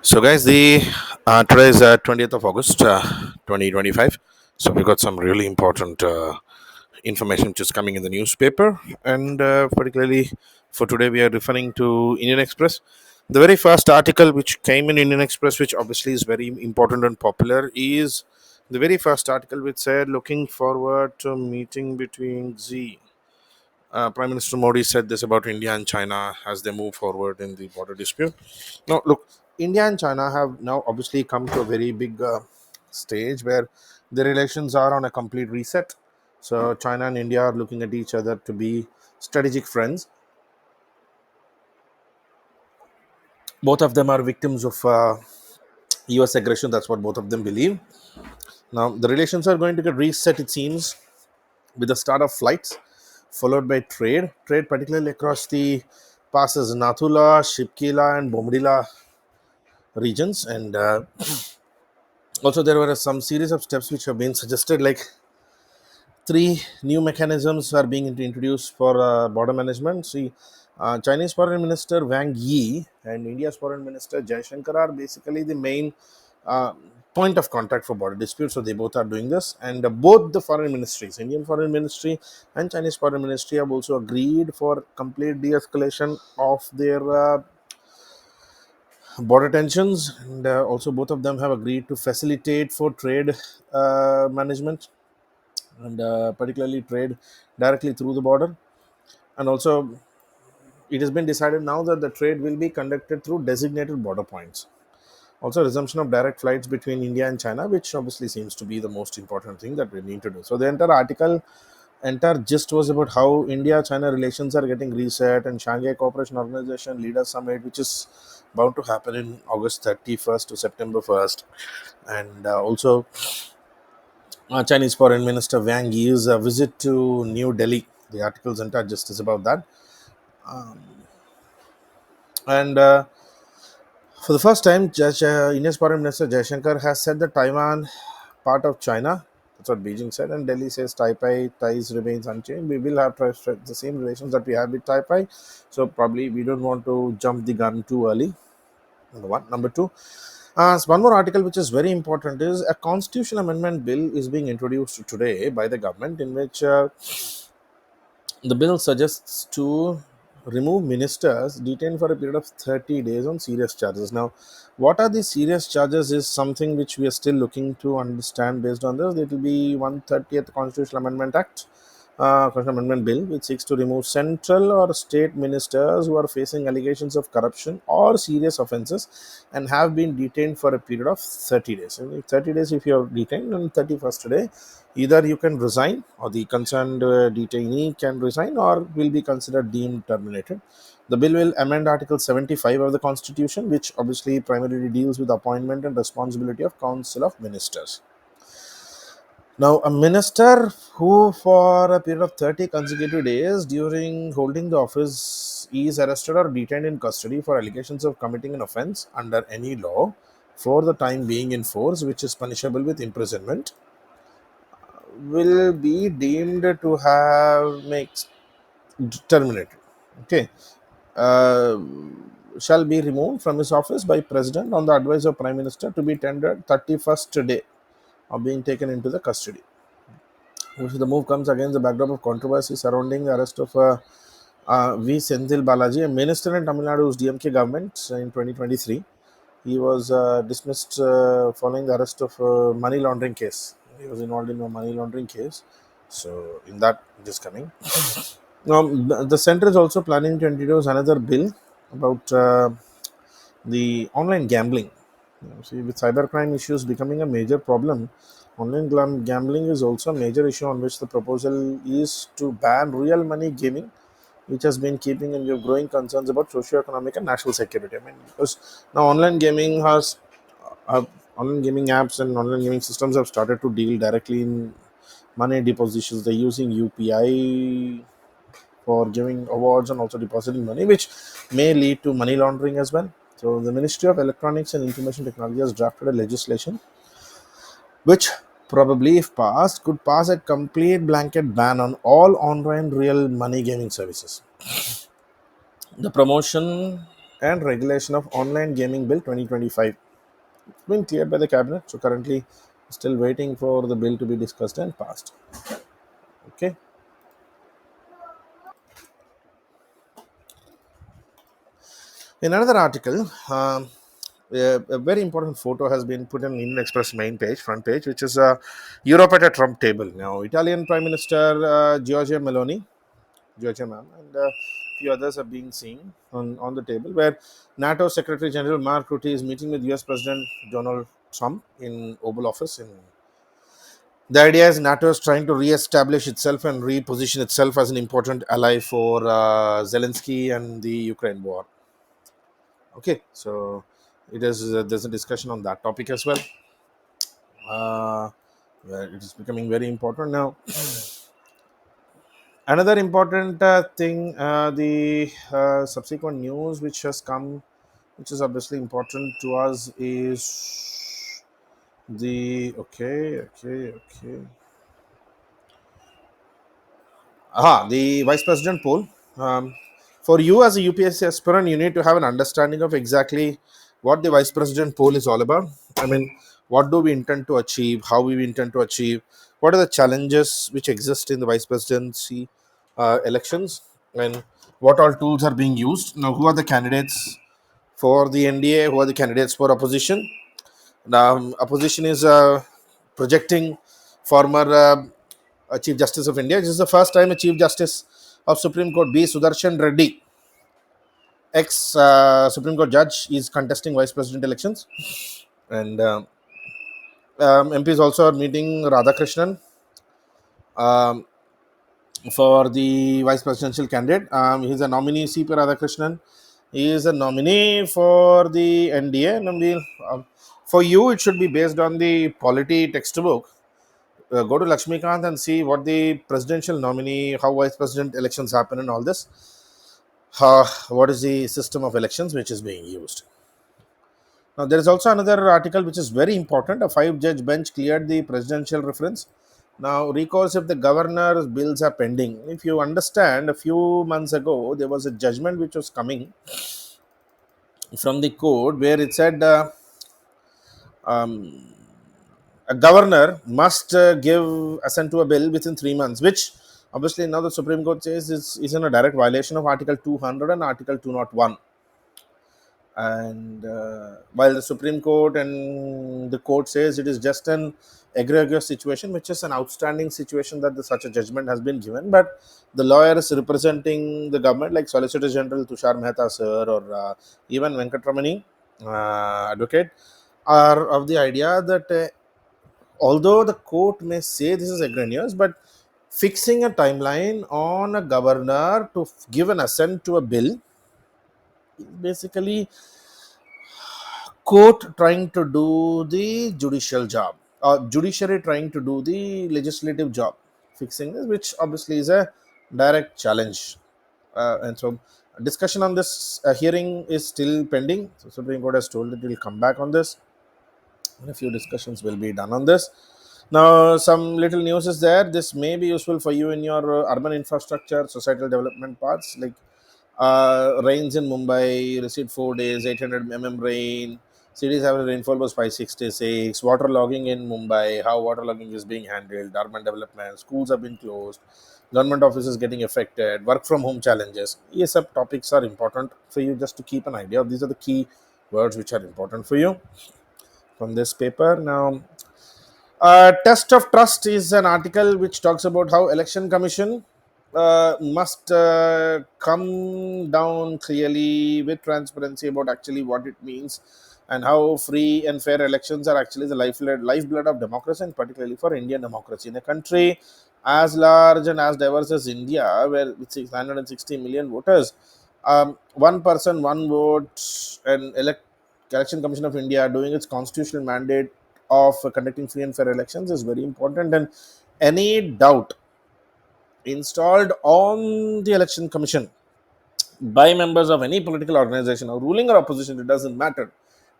So, guys, the today is 20th of August, 2025. So, we've got some really important information which is coming in the newspaper, and particularly for today, we are referring to Indian Express. The very first article which came in Indian Express, which obviously is very important and popular, is the very first article which said, "Looking forward to meeting between Xi." Prime Minister Modi said this about India and China as they move forward in the border dispute. Now, look, India and China have now obviously come to a very big stage where the relations are on a complete reset. So, China and India are looking at each other to be strategic friends. Both of them are victims of US aggression. That's what both of them believe. Now, the relations are going to get reset, it seems, with the start of flights, followed by trade. Trade, particularly across the passes Nathula, Shipkila, and Bomdila regions. And also, there were some series of steps which have been suggested, like three new mechanisms are being introduced for border management. See, Chinese Foreign Minister Wang Yi and India's Foreign Minister Jaishankar are basically the main uh, point of contact for border disputes. So they both are doing this, and both the foreign ministries, Indian Foreign Ministry and Chinese Foreign Ministry, have also agreed for complete de-escalation of their border tensions, and also both of them have agreed to facilitate for trade management and particularly trade directly through the border. And also, it has been decided now that the trade will be conducted through designated border points. Also, resumption of direct flights between India and China, which obviously seems to be the most important thing that we need to do. So, the entire gist was about how India-China relations are getting reset, and Shanghai Cooperation Organization Leaders Summit, which is bound to happen in August 31st to September 1st, and also Chinese Foreign Minister Wang Yi's visit to New Delhi. The article's entire gist is about that. And for the first time, India's Foreign Minister Jaishankar has said that Taiwan part of China. That's what Beijing said, and Delhi says Taipei ties remains unchanged. We will have the same relations that we have with Taipei, so probably we don't want to jump the gun too early. Number one. Number two, so one more article which is very important is a constitutional amendment bill is being introduced today by the government, in which the bill suggests to remove ministers detained for a period of 30 days on serious charges. Now, what are these serious charges is something which we are still looking to understand based on this. It will be 130th Constitutional Amendment Act, Constitutional Amendment Bill, which seeks to remove central or state ministers who are facing allegations of corruption or serious offences and have been detained for a period of 30 days. And 30 days, if you are detained on 31st day, either you can resign, or the concerned detainee can resign, or will be considered deemed terminated. The bill will amend Article 75 of the Constitution, which obviously primarily deals with appointment and responsibility of Council of Ministers. Now, a minister who, for a period of 30 consecutive days during holding the office, is arrested or detained in custody for allegations of committing an offence under any law for the time being in force, which is punishable with imprisonment, will be deemed to have makes terminated. Okay, uh, shall be removed from his office by president on the advice of prime minister to be tendered 31st day of being taken into the custody. The move comes against the backdrop of controversy surrounding the arrest of V. Senthil Balaji, a minister in Tamil Nadu's DMK government in 2023. He was dismissed following the arrest of money laundering case. He was involved in a money laundering case. So, in that, it is coming. Now, the center is also planning to introduce another bill about the online gambling. See, with cybercrime issues becoming a major problem, online gambling is also a major issue on which the proposal is to ban real money gaming, which has been keeping in your growing concerns about socio-economic and national security. I mean, because now uh, online gaming apps and online gaming systems have started to deal directly in money depositions. They're using UPI for giving awards and also depositing money, which may lead to money laundering as well. So, the Ministry of Electronics and Information Technology has drafted a legislation which probably, if passed, could pass a complete blanket ban on all online real money gaming services. The promotion and Regulation of Online Gaming Bill 2025. It's been cleared by the cabinet, so currently still waiting for the bill to be discussed and passed. Okay. In another article, a very important photo has been put on Indian Express main page, front page, which is Europe at a Trump table. Now, Italian Prime Minister Giorgia Meloni, Georgia ma'am, and a few others are being seen on the table, where NATO Secretary General Mark Rutte is meeting with US President Donald Trump in Oval Office. The idea is NATO is trying to re-establish itself and reposition itself as an important ally for Zelensky and the Ukraine war. Okay, so it is there's a discussion on that topic as well. Uh, where it is becoming very important now. Another important thing, the subsequent news which has come, which is obviously important to us, is the okay. The vice president poll. For you as a UPSC aspirant, you need to have an understanding of exactly what the vice president poll is all about. I mean, what do we intend to achieve? How we intend to achieve? What are the challenges which exist in the vice presidency elections? And what all tools are being used? Now, who are the candidates for the NDA? Who are the candidates for opposition? Now, opposition is projecting former Chief Justice of India. This is the first time a Chief Justice of Supreme Court, B. Sudarshan Reddy, ex Supreme Court judge, is contesting vice president elections. And MPs also are meeting Radhakrishnan um, for the vice presidential candidate. He's a nominee, CP Radhakrishnan. He is a nominee for the NDA. And for you, it should be based on the polity textbook. Go to Lakshmikant and see what the presidential nominee, how vice president elections happen, and all this. What is the system of elections which is being used? Now, there is also another article which is very important. A five-judge bench cleared the presidential reference. Now, recalls if the governor's bills are pending. If you understand, a few months ago, there was a judgment which was coming from the court where it said um, a governor must give assent to a bill within 3 months, which obviously now the Supreme Court says is in a direct violation of Article 200 and Article 201. And while the Supreme Court and the court says it is just an egregious situation, which is an outstanding situation that such a judgment has been given, but the lawyers representing the government, like Solicitor General Tushar Mehta sir or even Venkatramani, advocate, are of the idea that although the court may say this is egregious, but fixing a timeline on a governor to give an assent to a bill is basically court trying to do the judicial job, or judiciary trying to do the legislative job, fixing this, which obviously is a direct challenge. And so, discussion on this hearing is still pending. So, Supreme Court has told that it will come back on this, and a few discussions will be done on this. Now, some little news is there. This may be useful for you in your urban infrastructure, societal development parts, like rains in Mumbai received 4 days, 800 mm rain. Cities have a rainfall was 566. Water logging in Mumbai, how water logging is being handled, urban development, schools have been closed, government offices getting affected, work from home challenges. ESF topics are important for you just to keep an idea of. These are the key words which are important for you from this paper. Now, Test of Trust is an article which talks about how Election Commission must come down clearly with transparency about actually what it means and how free and fair elections are actually the lifeblood of democracy, and particularly for Indian democracy. In a country as large and as diverse as India, where with 660 million voters, one person, one vote, and Election Commission of India doing its constitutional mandate of conducting free and fair elections is very important. And any doubt installed on the election commission by members of any political organization or ruling or opposition, it doesn't matter.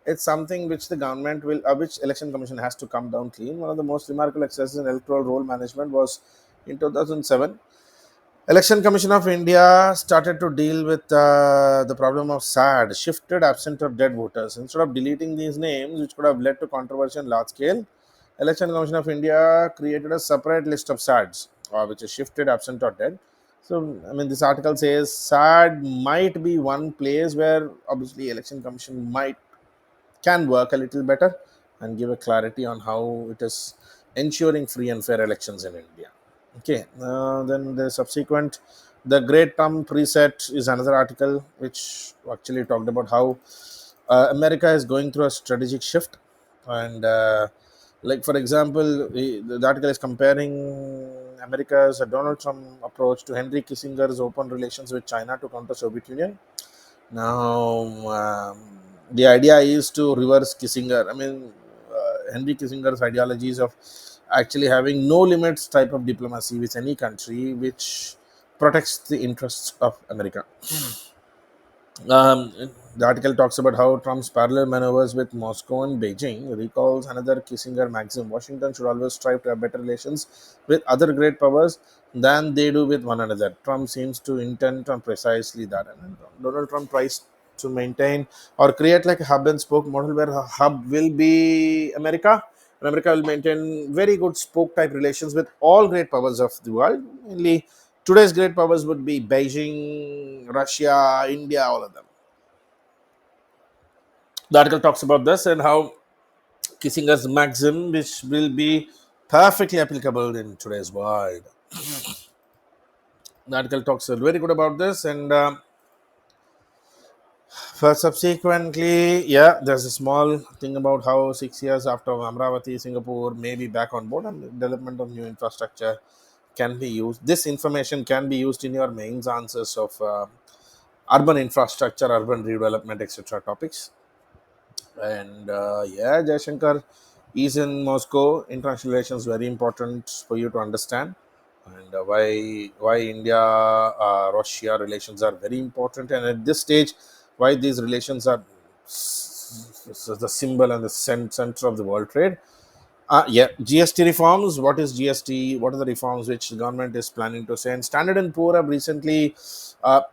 It's something which the government will, which election commission has to come down clean. One of the most remarkable exercises in electoral roll management was in 2007. Election Commission of India started to deal with the problem of SAD, shifted, absent, or dead voters. Instead of deleting these names, which could have led to controversy on large scale, Election Commission of India created a separate list of SADs, which is shifted, absent, or dead. So, I mean, this article says SAD might be one place where obviously Election Commission might can work a little better and give a clarity on how it is ensuring free and fair elections in India. Okay, then the subsequent, the Great Trump Reset is another article which actually talked about how America is going through a strategic shift, and like for example, the article is comparing America's Donald Trump approach to Henry Kissinger's open relations with China to counter Soviet Union. Now, the idea is to reverse Kissinger. I mean, Henry Kissinger's ideologies of actually having no limits type of diplomacy with any country, which protects the interests of America. Um, the article talks about how Trump's parallel maneuvers with Moscow and Beijing recalls another Kissinger maxim: Washington should always strive to have better relations with other great powers than they do with one another. Trump seems to intend on precisely that. And Donald Trump tries to maintain or create like a hub and spoke model where a hub will be America, and America will maintain very good spoke type relations with all great powers of the world. Mainly, today's great powers would be Beijing, Russia, India, all of them. The article talks about this and how Kissinger's maxim, which will be perfectly applicable in today's world. The article talks very good about this, and for subsequently, yeah, there's a small thing about how 6 years after Amravati, Singapore may be back on board and the development of new infrastructure can be used. This information can be used in your mains answers of urban infrastructure, urban redevelopment, etc. topics. And yeah, Jaishankar is in Moscow. International relations very important for you to understand, and why India Russia relations are very important, and at this stage, why these relations are the symbol and the center of the world trade. Yeah, GST reforms. What is GST? What are the reforms which the government is planning to say? And Standard and Poor have recently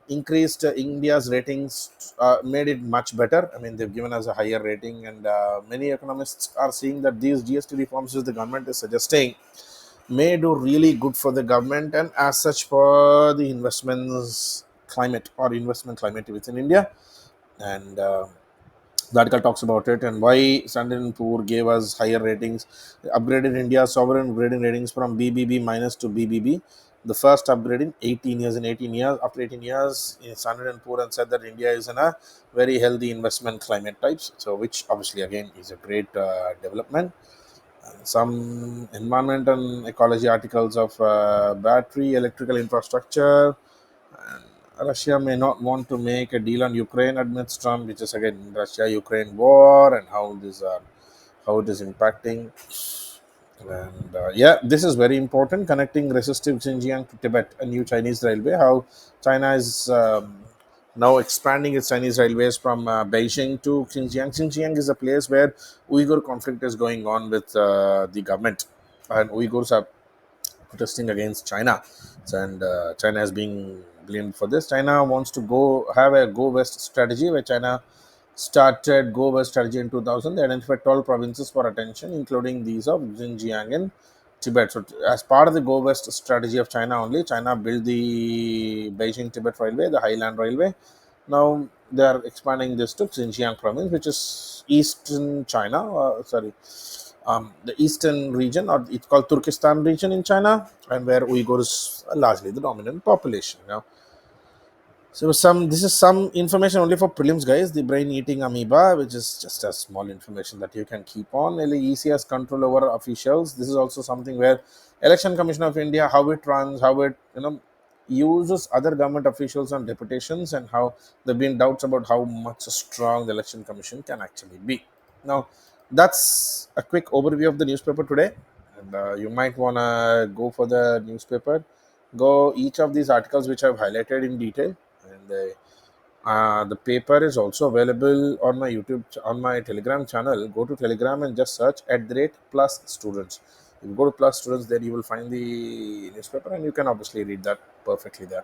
increased India's ratings, made it much better. I mean, they've given us a higher rating, and many economists are seeing that these GST reforms, which the government is suggesting, may do really good for the government and as such for the investments climate or investment climate within India. And the article talks about it and why Standard and Poor gave us higher ratings, upgraded India's sovereign grading ratings from BBB minus to BBB. The first upgrade in 18 years. In 18 years, after 18 years, Standard and Poor and said that India is in a very healthy investment climate types. So, which obviously again is a great development. Some environment and ecology articles of battery electrical infrastructure. And Russia may not want to make a deal on Ukraine amidst Trump, which is again Russia-Ukraine war and how this how it is impacting. And yeah, this is very important. Connecting resistive Xinjiang to Tibet, a new Chinese railway. How China is now expanding its Chinese railways from Beijing to Xinjiang. Xinjiang is a place where Uyghur conflict is going on with the government, and Uyghurs are protesting against China, and China is being blamed for this. China wants to go have a go west strategy, where China started go west strategy in 2000. They identified 12 provinces for attention, including these of Xinjiang and Tibet. So, as part of the go west strategy of China only, China built the Beijing Tibet Railway, the Highland Railway. Now they are expanding this to Xinjiang province, which is eastern China. The eastern region, or it's called Turkestan region in China, and where Uyghurs are largely the dominant population. So this is some information only for prelims, guys. The brain eating amoeba, which is just a small information that you can keep on. EC has control over officials. This is also something where Election Commission of India, how it runs, how it uses other government officials and deputations, and how there've been doubts about how much strong the Election Commission can actually be. Now, that's a quick overview of the newspaper today, and you might wanna go for the newspaper. Go each of these articles which I've highlighted in detail, and the paper is also available on my on my Telegram channel. Go to Telegram and just search @plus students. If you go to plus students, then you will find the newspaper and you can obviously read that. perfectly there.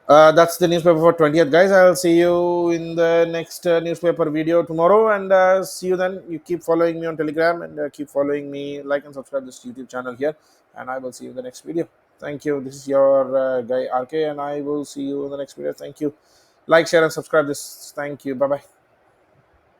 That's the newspaper for 20th, guys. I'll see you in the next newspaper video tomorrow, and see you then. You keep following me on Telegram, and keep following me. Like and subscribe this YouTube channel here, and I will see you in the next video. Thank you. This is your guy RK, and I will see you in the next video. Thank you. Like, share, and subscribe this. Thank you. Bye bye.